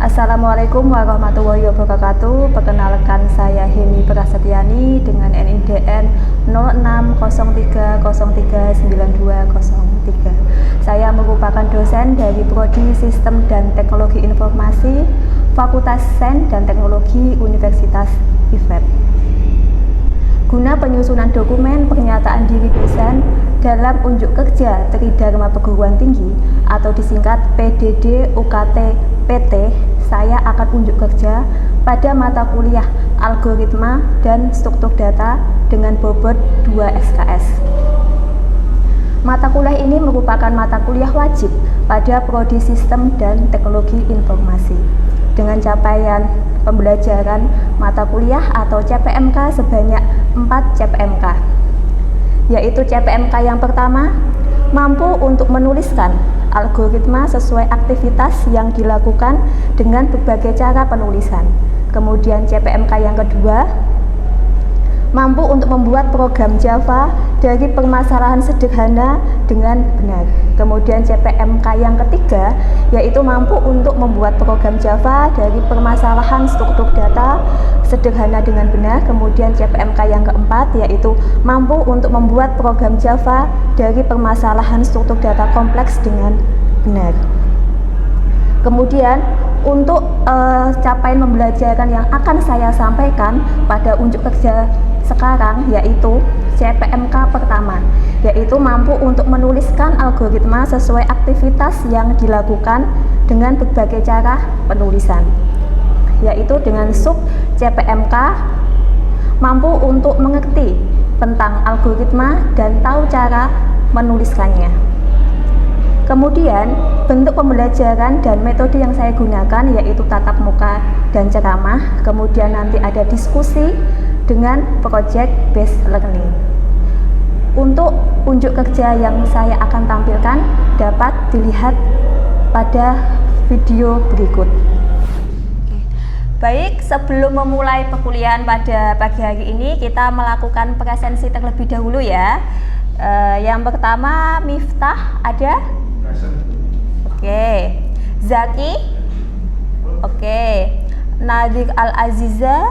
Assalamualaikum warahmatullahi wabarakatuh. Perkenalkan, saya Hemi Prasetyani dengan NIDN 0603039203. Saya merupakan dosen dari Prodi Sistem dan Teknologi Informasi Fakultas Sains dan Teknologi Universitas IFET. Guna penyusunan dokumen pernyataan diri dosen dalam unjuk kerja Tridharma Perguruan Tinggi atau disingkat PDD UKT PT, saya akan unjuk kerja pada mata kuliah Algoritma dan Struktur Data dengan bobot 2 SKS. Mata kuliah ini merupakan mata kuliah wajib pada Prodi Sistem dan Teknologi Informasi dengan capaian pembelajaran mata kuliah atau CPMK sebanyak 4 CPMK, yaitu CPMK yang pertama, mampu untuk menuliskan algoritma sesuai aktivitas yang dilakukan dengan berbagai cara penulisan. Kemudian CPMK yang kedua, mampu untuk membuat program Java dari permasalahan sederhana dengan benar. Kemudian CPMK yang ketiga, yaitu mampu untuk membuat program Java dari permasalahan struktur data sederhana dengan benar. Kemudian CPMK yang keempat, yaitu mampu untuk membuat program Java dari permasalahan struktur data kompleks dengan benar. Kemudian untuk capaian pembelajaran yang akan saya sampaikan pada unjuk kerja sekarang, yaitu CPMK pertama, yaitu mampu untuk menuliskan algoritma sesuai aktivitas yang dilakukan dengan berbagai cara penulisan, yaitu dengan sub CPMK mampu untuk mengerti tentang algoritma dan tahu cara menuliskannya. Kemudian bentuk pembelajaran dan metode yang saya gunakan yaitu tatap muka dan ceramah. Kemudian nanti ada diskusi dengan project based learning. Untuk unjuk kerja yang saya akan tampilkan dapat dilihat pada video berikut. Baik, sebelum memulai perkuliahan pada pagi hari ini, kita melakukan presensi terlebih dahulu ya. Yang pertama, Miftah ada? Oke. Zaki? Oke. Nadir Al-Aziza?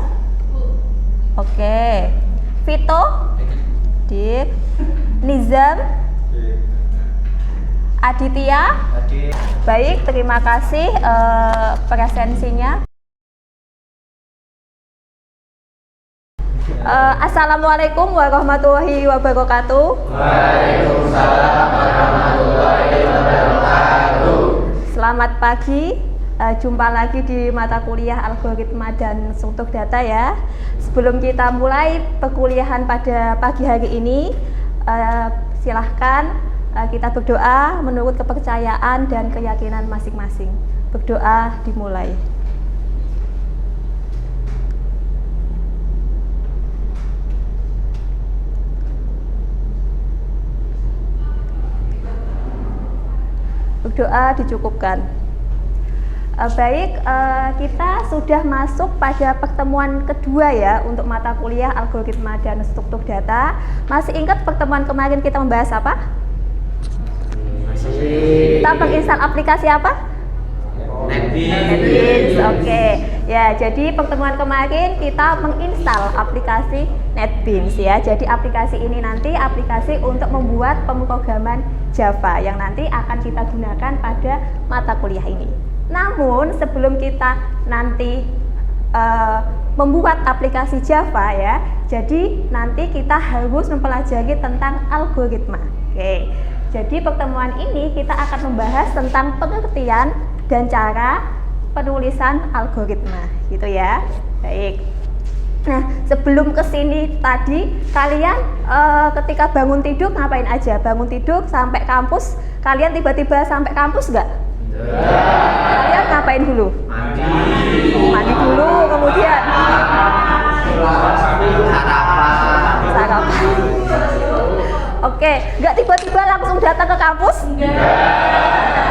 Oke. Vito? Dik. Nizam? Aditya? Baik, terima kasih presensinya. Assalamualaikum warahmatullahi wabarakatuh. Waalaikumsalam warahmatullahi wabarakatuh. Selamat pagi, jumpa lagi di mata kuliah Algoritma dan Struktur Data ya. Sebelum kita mulai perkuliahan pada pagi hari ini, silahkan kita berdoa menurut kepercayaan dan keyakinan masing-masing. Berdoa dimulai. Berdoa dicukupkan. Baik, kita sudah masuk pada pertemuan kedua ya untuk mata kuliah Algoritma dan Struktur Data. Masih ingat pertemuan kemarin kita membahas apa? Kita menginstal aplikasi apa? NetBeans. Oke. Ya, jadi pertemuan kemarin kita menginstal aplikasi NetBeans ya. Jadi aplikasi ini nanti aplikasi untuk membuat pemrograman Java yang nanti akan kita gunakan pada mata kuliah ini. Namun sebelum kita nanti membuat aplikasi Java ya, jadi nanti kita harus mempelajari tentang algoritma. Oke. Jadi pertemuan ini kita akan membahas tentang pengertian dan cara penulisan algoritma, gitu ya. Baik. Nah, sebelum kesini tadi, kalian ketika bangun tidur ngapain aja? Bangun tidur sampai kampus, kalian tiba-tiba sampai kampus nggak? Kalian ngapain dulu? Mandi dulu, kemudian sarapan. Oke, nggak tiba-tiba langsung datang ke kampus?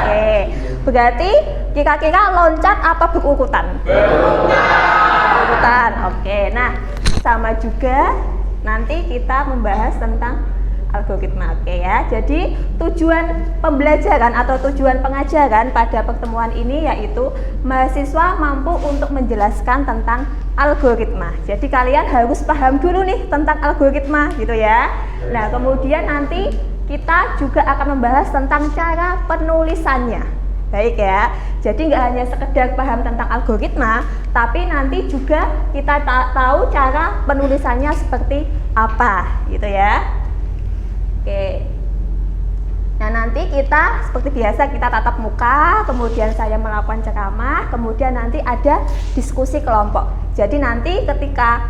Oke, berarti kira-kira loncat apa berurutan? Berurutan. Oke, nah sama juga nanti kita membahas tentang algoritma. Oke ya. Jadi tujuan pembelajaran atau tujuan pengajaran pada pertemuan ini yaitu mahasiswa mampu untuk menjelaskan tentang algoritma. Jadi kalian harus paham dulu nih tentang algoritma gitu ya. Nah, kemudian nanti kita juga akan membahas tentang cara penulisannya. Baik ya. Jadi nggak hanya sekedar paham tentang algoritma, tapi nanti juga kita tahu cara penulisannya seperti apa gitu ya. Oke. Nah, nanti kita seperti biasa kita tatap muka, kemudian saya melakukan ceramah, kemudian nanti ada diskusi kelompok. Jadi nanti ketika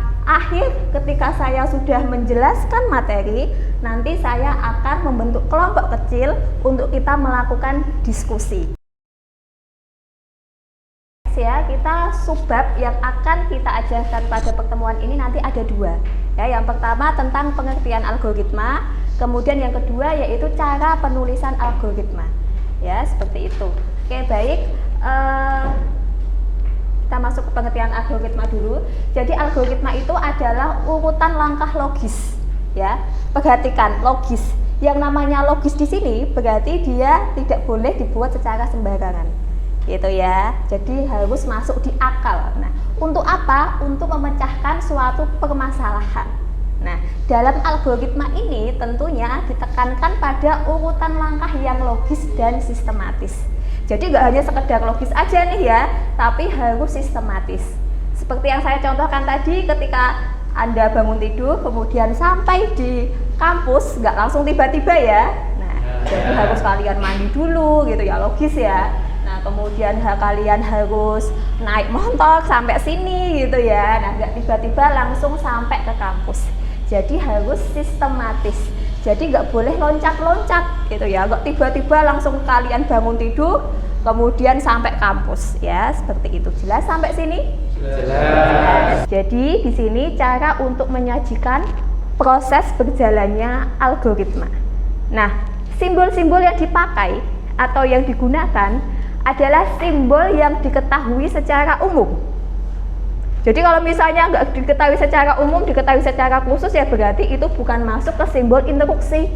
saya sudah menjelaskan materi, nanti saya akan membentuk kelompok kecil untuk kita melakukan diskusi. Ya, kita subbab yang akan kita ajarkan pada pertemuan ini nanti ada 2. Ya, yang pertama tentang pengertian algoritma, kemudian yang kedua yaitu cara penulisan algoritma. Ya, seperti itu. Oke, baik. Kita masuk ke pengertian algoritma dulu. Jadi algoritma itu adalah urutan langkah logis. Ya, perhatikan logis. Yang namanya logis di sini berarti dia tidak boleh dibuat secara sembarangan. Gitu ya. Jadi harus masuk di akal. Nah, untuk apa? Untuk memecahkan suatu permasalahan. Nah, dalam algoritma ini tentunya ditekankan pada urutan langkah yang logis dan sistematis. Jadi nggak hanya sekedar logis aja nih ya, tapi harus sistematis. Seperti yang saya contohkan tadi, ketika Anda bangun tidur, kemudian sampai di kampus, nggak langsung tiba-tiba ya. Nah, jadi harus kalian mandi dulu gitu ya, logis ya. Nah, kemudian kalian harus naik motor sampai sini gitu ya. Nah, nggak tiba-tiba langsung sampai ke kampus. Jadi harus sistematis. Jadi nggak boleh loncat-loncat gitu ya. Nggak tiba-tiba langsung kalian bangun tidur, kemudian sampai kampus ya. Seperti itu. Jelas sampai sini? Jelas. Jadi di sini cara untuk menyajikan proses berjalannya algoritma. Nah, simbol-simbol yang dipakai atau yang digunakan adalah simbol yang diketahui secara umum. Jadi kalau misalnya nggak diketahui secara umum, diketahui secara khusus ya berarti itu bukan masuk ke simbol instruksi.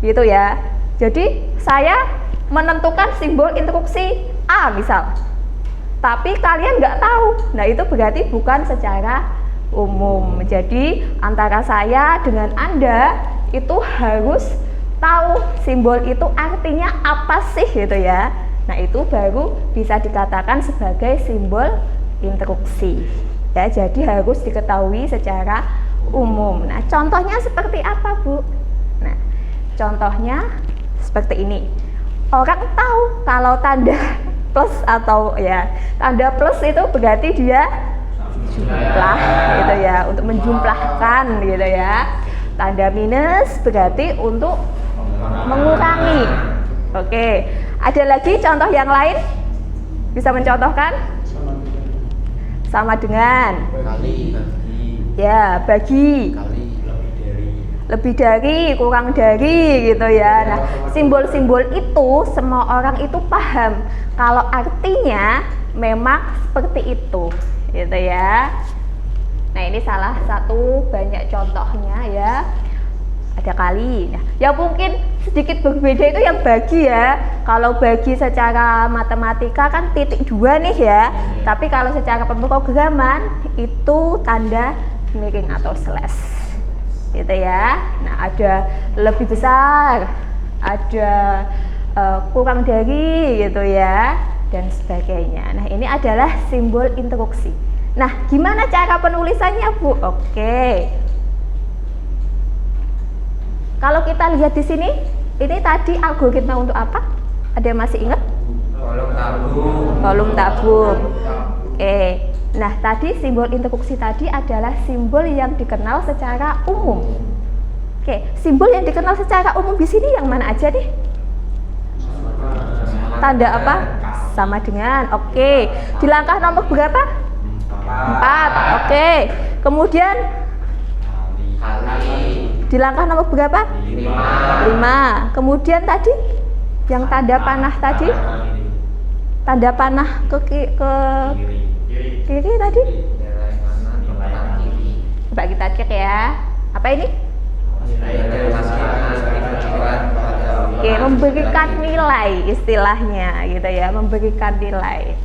Gitu ya. Jadi saya menentukan simbol instruksi A misal. Tapi kalian nggak tahu. Nah, itu berarti bukan secara umum. Jadi antara saya dengan Anda itu harus tahu simbol itu artinya apa sih gitu ya. Nah, itu baru bisa dikatakan sebagai simbol instruksi. Ya, jadi harus diketahui secara umum. Nah, contohnya seperti apa, Bu? Nah, contohnya seperti ini. Orang tahu kalau tanda plus atau ya, tanda plus itu berarti dia jumlah gitu ya, untuk menjumlahkan gitu ya. Tanda minus berarti untuk mengurangi. Oke. Ada lagi contoh yang lain? Bisa mencontohkan? Sama dengan Kali. ya, bagi, Kali. lebih dari, kurang dari gitu ya. Nah, simbol-simbol itu semua orang itu paham kalau artinya memang seperti itu gitu ya. Nah, ini salah satu banyak contohnya ya. Ada kali. Nah, yang mungkin sedikit berbeda itu yang bagi ya. Kalau bagi secara matematika kan titik 2 nih ya. Tapi kalau secara pemrograman itu tanda miring atau slash. Gitu ya. Nah, ada lebih besar, ada kurang dari gitu ya, dan sebagainya. Nah, ini adalah simbol instruksi. Nah, gimana cara penulisannya, Bu? Oke. Kalau kita lihat di sini, ini tadi algoritma untuk apa? Ada yang masih ingat? Kolom tabung. Kolom tabung. Oke. Nah, tadi simbol instruksi tadi adalah simbol yang dikenal secara umum. Oke, simbol yang dikenal secara umum di sini yang mana aja nih? Tanda apa? Sama dengan. Oke. Di langkah nomor berapa? 4. Oke. Kemudian Kali. di langkah nomor berapa? 5. Kemudian tadi yang tanda panah tadi? Tanda panah ke kiri tadi? Nilai kanan, nilai kiri. Coba kita cek ya. Apa ini? Oke, memberikan nilai istilahnya gitu ya, memberikan nilai.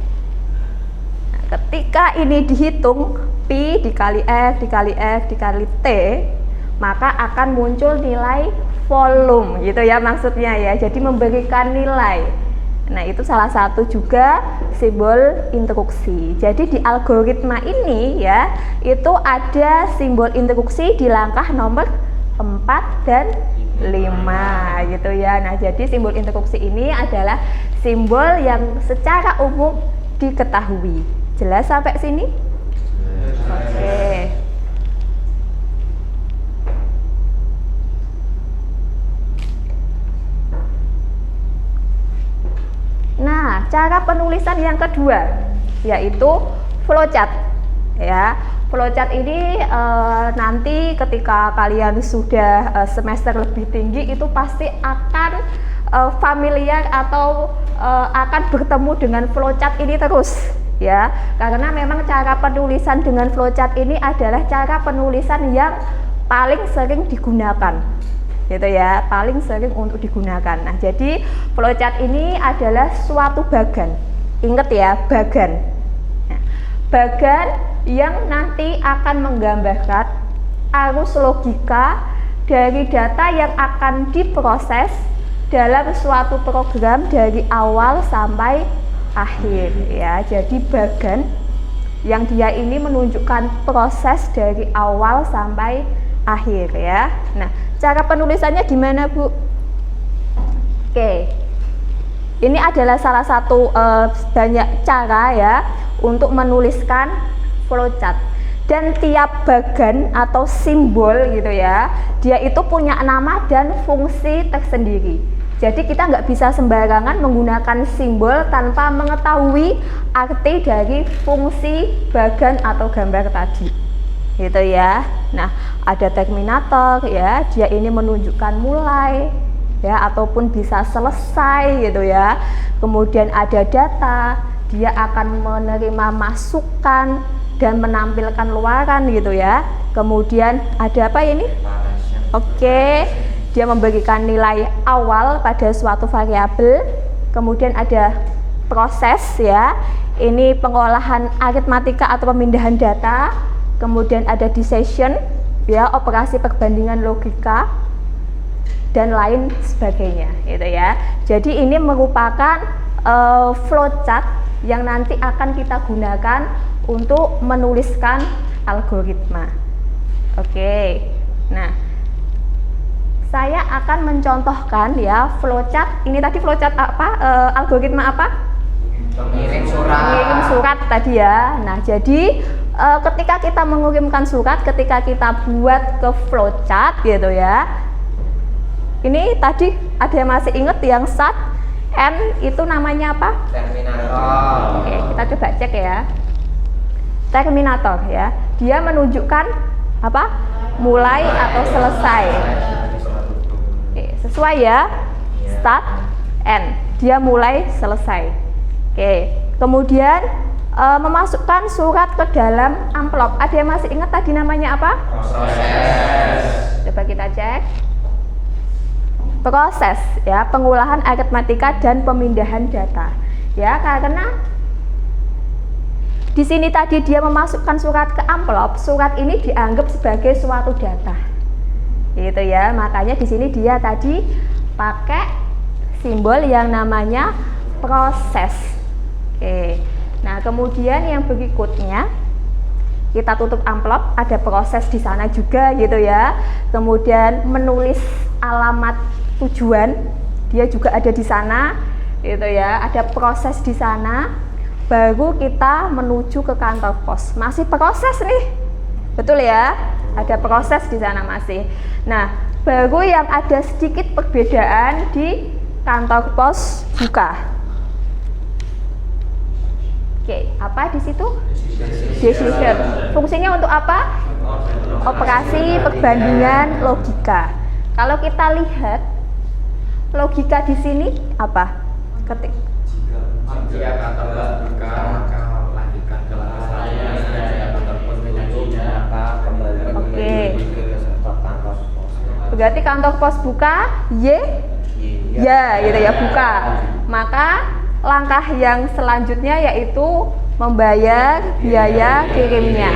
Nah, ketika ini dihitung Pi dikali F dikali F dikali T, maka akan muncul nilai volume gitu ya maksudnya ya. Jadi memberikan nilai. Nah, itu salah satu juga simbol instruksi. Jadi di algoritma ini ya, itu ada simbol instruksi di langkah nomor 4 dan 5 gitu ya. Nah, jadi simbol instruksi ini adalah simbol yang secara umum diketahui. Jelas sampai sini? Oke. Nah, cara penulisan yang kedua yaitu flowchart ya. Flowchart ini nanti ketika kalian sudah semester lebih tinggi itu pasti akan familiar atau akan bertemu dengan flowchart ini terus ya. Karena memang cara penulisan dengan flowchart ini adalah cara penulisan yang paling sering digunakan. Gitu ya, paling sering untuk digunakan. Nah, jadi flowchart ini adalah suatu bagan. Ingat ya, bagan. Nah, bagan yang nanti akan menggambarkan arus logika dari data yang akan diproses dalam suatu program dari awal sampai akhir ya. Jadi bagan yang dia ini menunjukkan proses dari awal sampai akhir ya. Nah, cara penulisannya gimana, Bu? Oke. Ini adalah salah satu banyak cara ya untuk menuliskan flowchart. Dan tiap bagan atau simbol gitu ya, dia itu punya nama dan fungsi tersendiri. Jadi kita nggak bisa sembarangan menggunakan simbol tanpa mengetahui arti dari fungsi bagan atau gambar tadi. Gitu ya. Nah, ada terminator ya, dia ini menunjukkan mulai ya ataupun bisa selesai gitu ya. Kemudian ada data, dia akan menerima masukan dan menampilkan luaran gitu ya. Kemudian ada apa ini? Oke, dia memberikan nilai awal pada suatu variabel. Kemudian ada proses ya, ini pengolahan aritmatika atau pemindahan data. Kemudian ada decision ya, operasi perbandingan logika dan lain sebagainya gitu ya. Jadi ini merupakan flowchart yang nanti akan kita gunakan untuk menuliskan algoritma. Oke. Nah, saya akan mencontohkan ya flowchart. Ini tadi flowchart apa? Algoritma apa? Pengirim surat. Pengirim surat tadi ya. Nah, jadi ketika kita mengirimkan surat, ketika kita buat ke flowchart gitu ya. Ini tadi ada yang masih ingat yang start N itu namanya apa? Terminator. Oke, kita coba cek ya. Terminator ya. Dia menunjukkan apa? Mulai atau selesai. Oke, sesuai ya. Start N. Dia mulai selesai. Oke. Kemudian memasukkan surat ke dalam amplop. Ada yang masih ingat tadi namanya apa? Proses. Coba kita cek. Proses ya, pengolahan aritmatika dan pemindahan data. Ya, karena di sini tadi dia memasukkan surat ke amplop, surat ini dianggap sebagai suatu data. Gitu ya. Makanya di sini dia tadi pakai simbol yang namanya proses. Oke. Nah, kemudian yang berikutnya kita tutup amplop, ada proses di sana juga gitu ya. Kemudian menulis alamat tujuan, dia juga ada di sana gitu ya. Ada proses di sana, baru kita menuju ke kantor pos. Masih proses nih. Betul ya? Ada proses di sana masih. Nah, baru yang ada sedikit perbedaan di kantor pos buka. Oke, apa di situ? Decision. Fungsinya untuk apa? Operasi perbandingan logika. Kalau kita lihat logika di sini apa? Ketik. Jika kantor pos buka, maka lanjutkan ke langkah selanjutnya. Jika kantor pos menutup, maka kembali Oke. ke kantor pos. Berarti kantor pos buka, ya gitu ya, buka. Maka langkah yang selanjutnya yaitu membayar biaya kirimnya.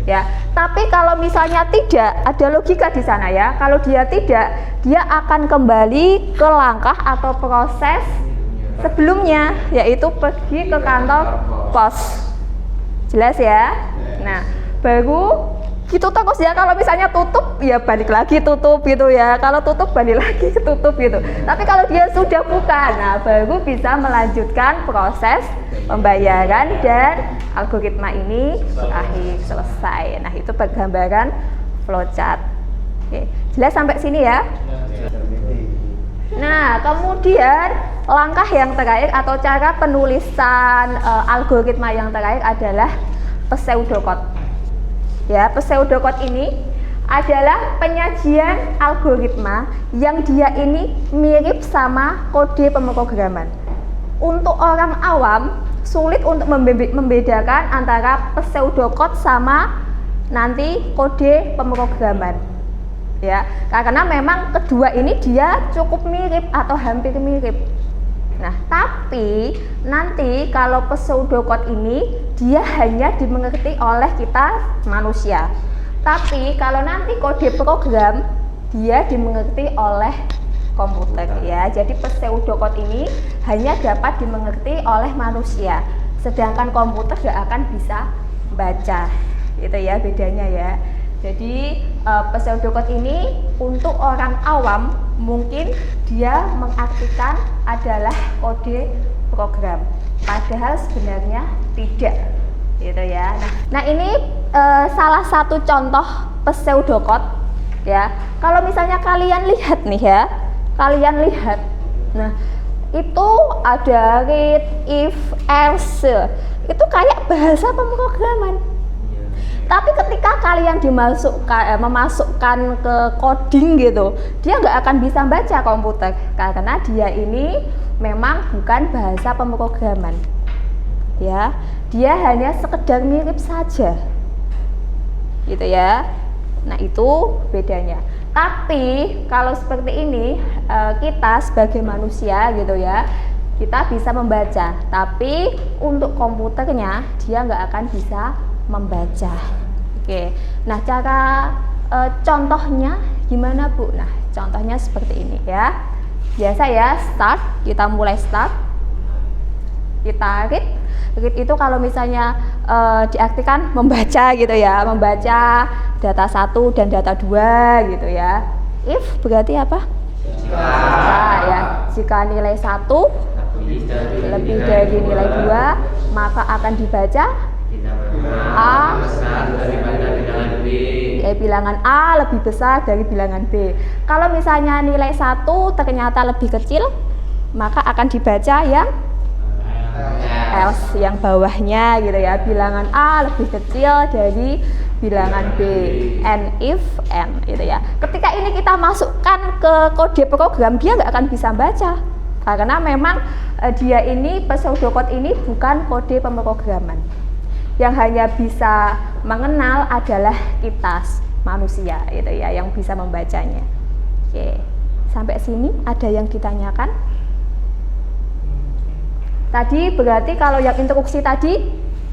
Ya, tapi kalau misalnya tidak, ada logika di sana ya. Kalau dia tidak, dia akan kembali ke langkah atau proses sebelumnya, yaitu pergi ke kantor pos. Jelas ya? Nah, baru gitu terus ya. Kalau misalnya tutup, ya balik lagi tutup gitu ya. Kalau tutup, balik lagi tutup gitu. Tapi kalau dia sudah buka, nah baru bisa melanjutkan proses pembayaran dan algoritma ini berakhir selesai. Nah, itu penggambaran flowchart. Oke, jelas sampai sini ya? Nah, kemudian langkah yang terakhir atau cara penulisan algoritma yang terakhir adalah pseudocode. Ya, pseudocode ini adalah penyajian algoritma yang dia ini mirip sama kode pemrograman. Untuk orang awam sulit untuk membedakan antara pseudocode sama nanti kode pemrograman. Ya, karena memang kedua ini dia cukup mirip atau hampir mirip. Nah, tapi nanti kalau pseudocode ini dia hanya dimengerti oleh kita manusia. Tapi kalau nanti kode program dia dimengerti oleh komputer ya. Jadi pseudocode ini hanya dapat dimengerti oleh manusia. Sedangkan komputer tidak akan bisa baca. Itu ya bedanya ya. Jadi pseudocode ini untuk orang awam mungkin dia mengartikan adalah kode program, padahal sebenarnya tidak, gitu ya. Nah ini salah satu contoh pseudocode ya. Kalau misalnya kalian lihat nih ya, nah itu ada read, if, else, itu kayak bahasa pemrograman. Tapi ketika kalian memasukkan ke coding gitu, dia nggak akan bisa baca komputer karena dia ini memang bukan bahasa pemrograman. Ya, dia hanya sekedar mirip saja, gitu ya. Nah itu bedanya. Tapi kalau seperti ini kita sebagai manusia gitu ya, kita bisa membaca. Tapi untuk komputernya dia nggak akan bisa membaca. Oke, nah cara contohnya gimana Bu? Nah contohnya seperti ini ya. Biasa ya, start, kita mulai start, kita read itu kalau misalnya diartikan membaca gitu ya, membaca data 1 dan data 2 gitu ya. If berarti apa? Jika nilai 1 lebih dari nilai 2 maka akan dibaca A bilangan A lebih besar dari bilangan B. Kalau misalnya nilai 1 ternyata lebih kecil, maka akan dibaca yang else, yang bawahnya gitu ya. Bilangan A lebih kecil dari bilangan B. And if and gitu ya. Ketika ini kita masukkan ke kode program, dia nggak akan bisa baca. Karena memang dia ini pseudocode ini bukan kode pemrograman. Yang hanya bisa mengenal adalah kita manusia gitu ya, yang bisa membacanya. Oke, sampai sini ada yang ditanyakan? Tadi berarti kalau yang instruksi tadi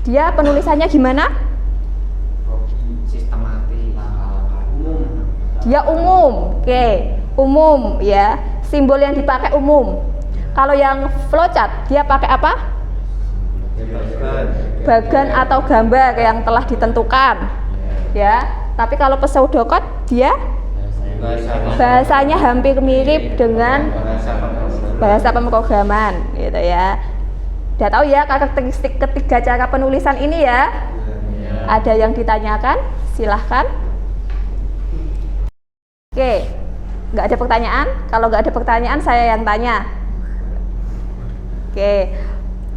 dia penulisannya gimana? Sistematis. Dia umum. Oke, umum ya. Simbol yang dipakai umum. Kalau yang flowchart dia pakai apa? Bagan atau gambar yang telah ditentukan ya. Tapi kalau pseudocode dia bahasanya hampir mirip dengan bahasa pemrograman gitu ya. Udah tahu ya karakteristik ketiga cara penulisan ini ya. Ada yang ditanyakan? Silahkan. Oke, nggak ada pertanyaan? Kalau nggak ada pertanyaan saya yang tanya. Oke,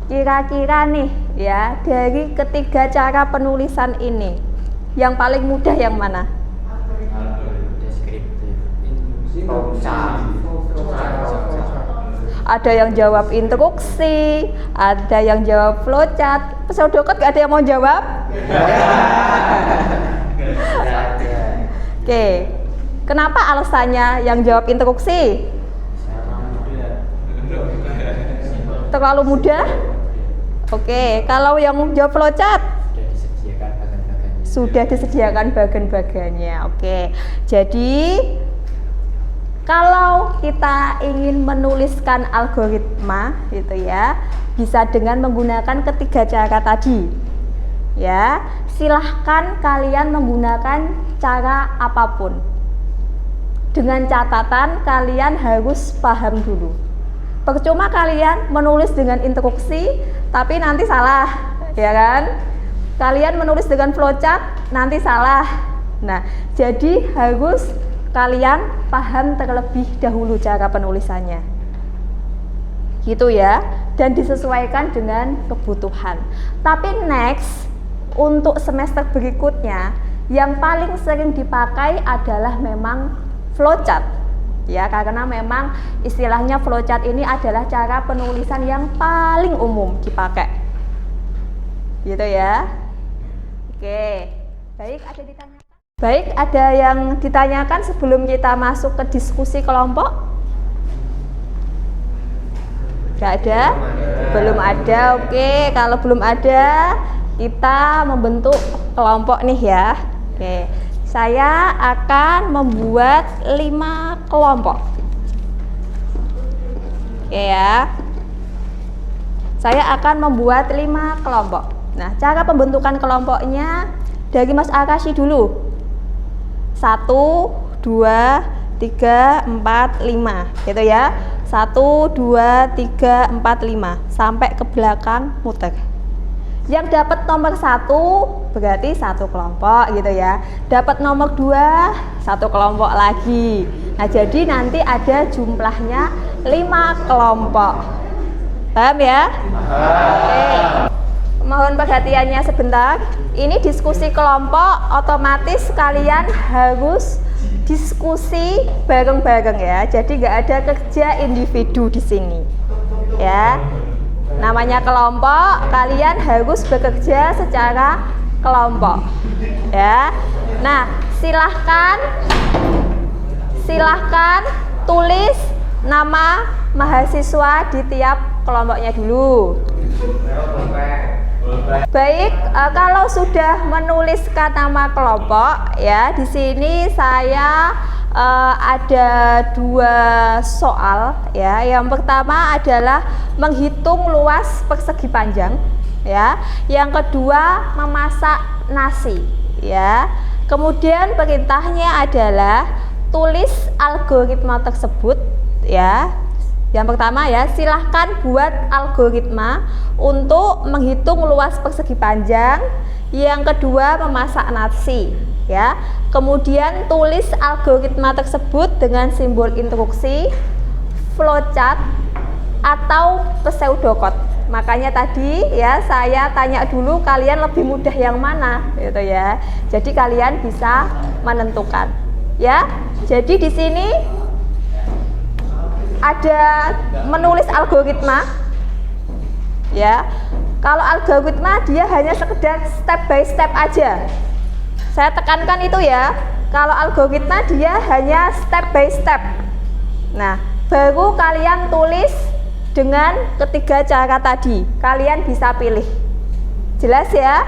kira-kira nih ya, dari ketiga cara penulisan ini yang paling mudah yang mana? Ada yang jawab instruksi, ada yang jawab flowchart. Pseudocode gak ada yang mau jawab? Oke, Kenapa alasannya yang jawab instruksi? Terlalu mudah? Oke, kalau yang jawab flowchart? Sudah disediakan bagan-bagannya. Oke, jadi kalau kita ingin menuliskan algoritma gitu ya, bisa dengan menggunakan ketiga cara tadi. Ya, silahkan kalian menggunakan cara apapun. Dengan catatan kalian harus paham dulu. Percuma kalian menulis dengan instruksi tapi nanti salah, ya kan? Kalian menulis dengan flowchart nanti salah. Nah, jadi harus kalian paham terlebih dahulu cara penulisannya. Gitu ya, dan disesuaikan dengan kebutuhan. Tapi next, untuk semester berikutnya yang paling sering dipakai adalah memang flowchart. Ya, karena memang istilahnya flowchart ini adalah cara penulisan yang paling umum dipakai. Gitu ya. Oke. Baik, ada yang ditanyakan sebelum kita masuk ke diskusi kelompok? Gak ada? Belum ada. Oke, kalau belum ada, kita membentuk kelompok nih ya. Oke. Saya akan membuat 5 kelompok. Oke ya. Saya akan membuat 5 kelompok. Nah, cara pembentukan kelompoknya dari Mas Akashi dulu. 1, 2, 3, 4, 5. Gitu ya. 1, 2, 3, 4, 5. Sampai ke belakang muter. Yang dapat nomor 1 berarti 1 kelompok gitu ya. Dapat nomor 2, 1 kelompok lagi. Nah, jadi nanti ada jumlahnya 5 kelompok. Paham ya? Oke. Mohon perhatiannya sebentar. Ini diskusi kelompok, otomatis kalian harus diskusi bareng-bareng ya. Jadi nggak ada kerja individu di sini. Ya. Namanya kelompok, kalian harus bekerja secara kelompok. Ya. Nah, silahkan tulis nama mahasiswa di tiap kelompoknya dulu. Baik, kalau sudah menuliskan nama kelompok ya, di sini saya ada 2 soal ya. Yang pertama adalah menghitung luas persegi panjang ya. Yang kedua memasak nasi ya. Kemudian perintahnya adalah tulis algoritma tersebut ya. Yang pertama ya, silahkan buat algoritma untuk menghitung luas persegi panjang. Yang kedua memasak nasi ya. Kemudian tulis algoritma tersebut dengan simbol instruksi, flowchart atau pseudocode. Makanya tadi ya saya tanya dulu kalian lebih mudah yang mana gitu ya. Jadi kalian bisa menentukan ya. Jadi di sini ada menulis algoritma ya. Kalau algoritma dia hanya sekedar step by step aja. Saya tekankan itu ya. Kalau algoritma dia hanya step by step. Nah, baru kalian tulis dengan ketiga cara tadi. Kalian bisa pilih. Jelas ya?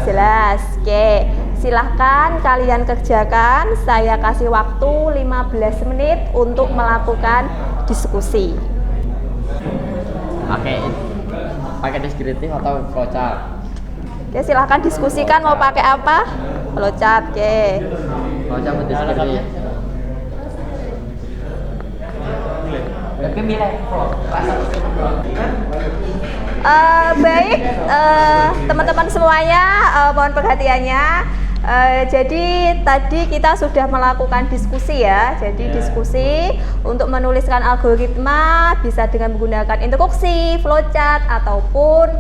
Jelas. Oke. Silahkan kalian kerjakan, saya kasih waktu 15 menit untuk melakukan diskusi. Pakai deskriptif atau flowchart? Oke, silahkan diskusikan mau pakai apa? Flowchart, oke. Flowchart atau deskriptif? Baik, teman-teman semuanya, mohon perhatiannya. Jadi tadi kita sudah melakukan diskusi ya. Jadi diskusi untuk menuliskan algoritma bisa dengan menggunakan instruksi, flowchart ataupun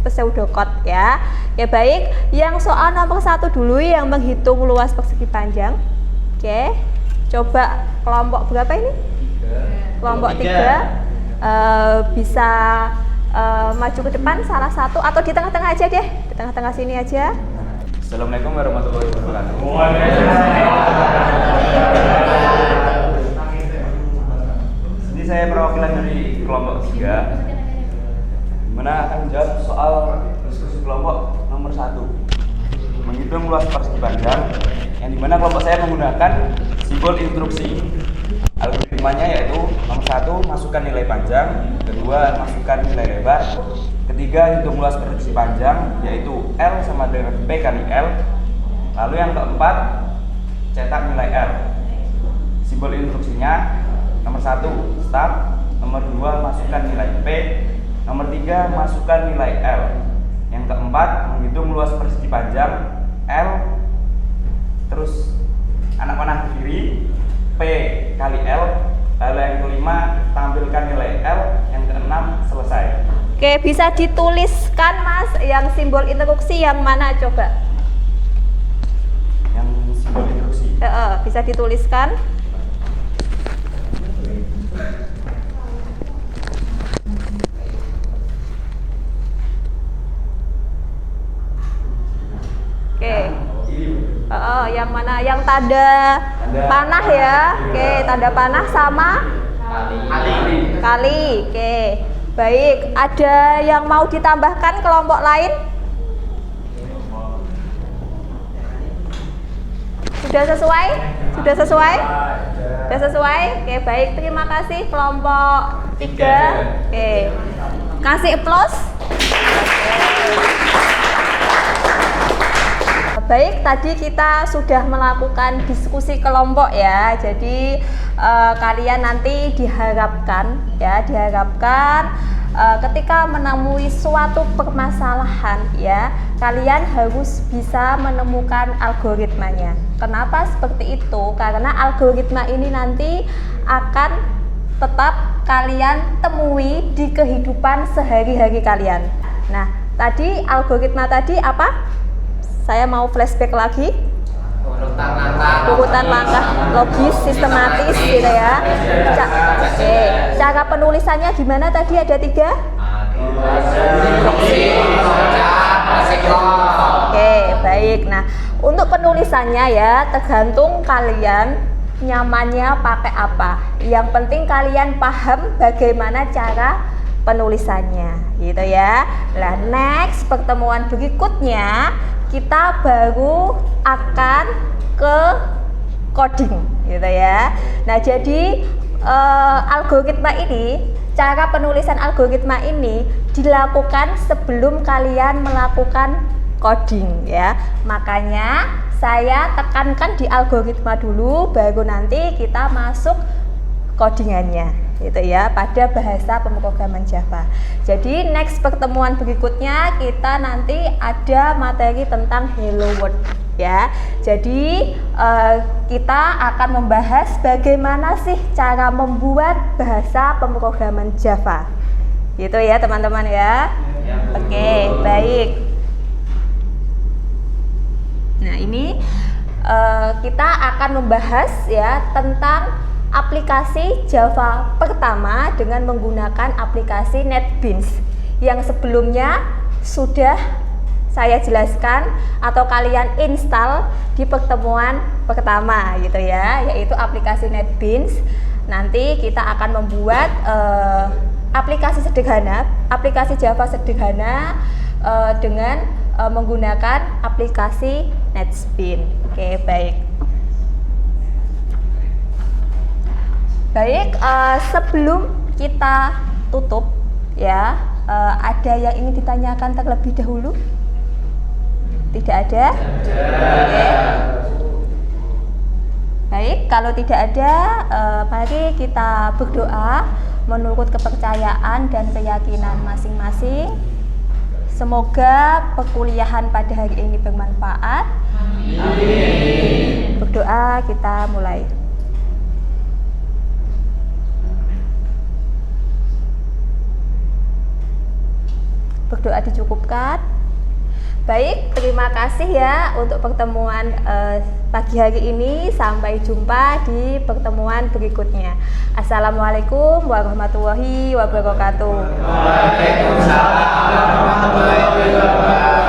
pseudocode ya. Ya baik, yang soal nomor 1 dulu yang menghitung luas persegi panjang. Oke, coba kelompok berapa ini? Kelompok 3 bisa maju ke depan salah satu atau di tengah-tengah aja deh, di tengah-tengah sini aja. Assalamualaikum warahmatullahi wabarakatuh. Jadi saya perwakilan dari kelompok 3, dimana akan menjawab soal diskusi kelompok nomor 1, menghitung luas persegi panjang, yang dimana kelompok saya menggunakan simbol instruksi. Algoritmanya yaitu nomor 1 masukkan nilai panjang, kedua masukkan nilai lebar, ketiga hitung luas persegi panjang yaitu L sama dengan P kali L, lalu yang keempat cetak nilai L. Simbol instruksinya nomor 1 start, nomor 2 masukkan nilai P, nomor 3 masukkan nilai L, yang keempat menghitung luas persegi panjang L, terus anak panah ke kiri P kali L, lalu yang kelima tampilkan nilai L, yang keenam selesai. Oke, bisa dituliskan Mas yang simbol instruksi yang mana coba? Yang simbol instruksi. Bisa dituliskan. Oke. Yang mana? Yang tanda panah ya. Oke, tanda panah sama kali. Oke. Baik, ada yang mau ditambahkan kelompok lain? Sudah sesuai? Sudah sesuai? Sudah sesuai? Oke, baik. Terima kasih kelompok 3. Oke. Kasih applause. Baik, tadi kita sudah melakukan diskusi kelompok ya. Jadi kalian nanti diharapkan ketika menemui suatu permasalahan ya, kalian harus bisa menemukan algoritmanya. Kenapa seperti itu? Karena algoritma ini nanti akan tetap kalian temui di kehidupan sehari-hari kalian. Nah, tadi algoritma tadi apa? Saya mau flashback lagi. Urutan langkah logis, sistematis gitu ya. Oke, cara penulisannya gimana tadi? Ada 3. Oke, baik. Nah, untuk penulisannya ya tergantung kalian nyamannya pakai apa. Yang penting kalian paham bagaimana cara penulisannya gitu ya. Nah, next pertemuan berikutnya kita baru akan ke coding gitu ya. Nah, jadi algoritma ini, cara penulisan algoritma ini dilakukan sebelum kalian melakukan coding ya. Makanya saya tekankan di algoritma dulu, baru nanti kita masuk codingannya gitu ya, pada bahasa pemrograman Java. Jadi next pertemuan berikutnya kita nanti ada materi tentang Hello World ya. Jadi kita akan membahas bagaimana sih cara membuat bahasa pemrograman Java gitu ya teman-teman ya. Oke, baik. Nah, ini kita akan membahas ya tentang aplikasi Java pertama dengan menggunakan aplikasi NetBeans yang sebelumnya sudah saya jelaskan atau kalian install di pertemuan pertama gitu ya, yaitu aplikasi NetBeans. Nanti kita akan membuat aplikasi sederhana, aplikasi Java sederhana dengan menggunakan aplikasi NetBeans. Oke, baik. Baik, sebelum kita tutup ya, ada yang ingin ditanyakan terlebih dahulu? Tidak ada? Oke. Baik, kalau tidak ada, mari kita berdoa menurut kepercayaan dan keyakinan masing-masing. Semoga perkuliahan pada hari ini bermanfaat. Amin. Berdoa, kita mulai. Berdoa dicukupkan. Baik, terima kasih ya untuk pertemuan pagi hari ini. Sampai jumpa di pertemuan berikutnya. Assalamualaikum warahmatullahi wabarakatuh. Waalaikumsalam warahmatullahi wabarakatuh.